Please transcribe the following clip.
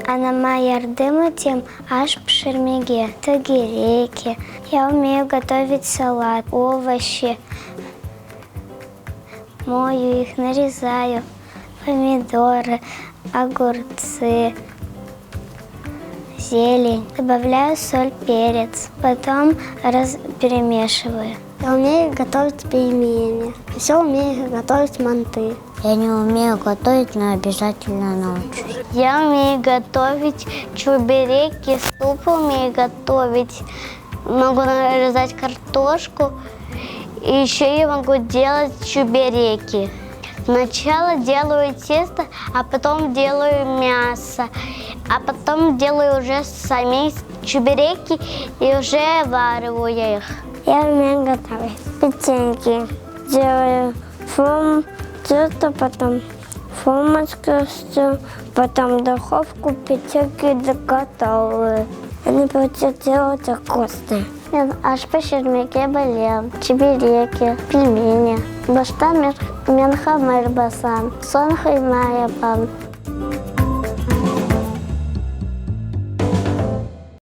а на моей родине аж пшермеге, тагиреки. Я умею готовить салат, овощи. Мою их, нарезаю, помидоры, огурцы, зелень. Добавляю соль, перец, потом перемешиваю. Я умею готовить пельмени. Еще умею готовить манты. Я не умею готовить, но обязательно научусь. Я умею готовить чебуреки, суп умею готовить. Могу нарезать картошку. И еще я могу делать чебуреки. Сначала делаю тесто, а потом делаю мясо. А потом делаю уже сами чебуреки и уже вариваю их. Я умею готовить печеньки. Делаю тесто, потом формочку, потом в духовку, печеньки готовы. Они получаются очень вкусные. Аш пешермеке болел, чебуреки, пельмени. Башта менхамер басан, сон хаймая пам.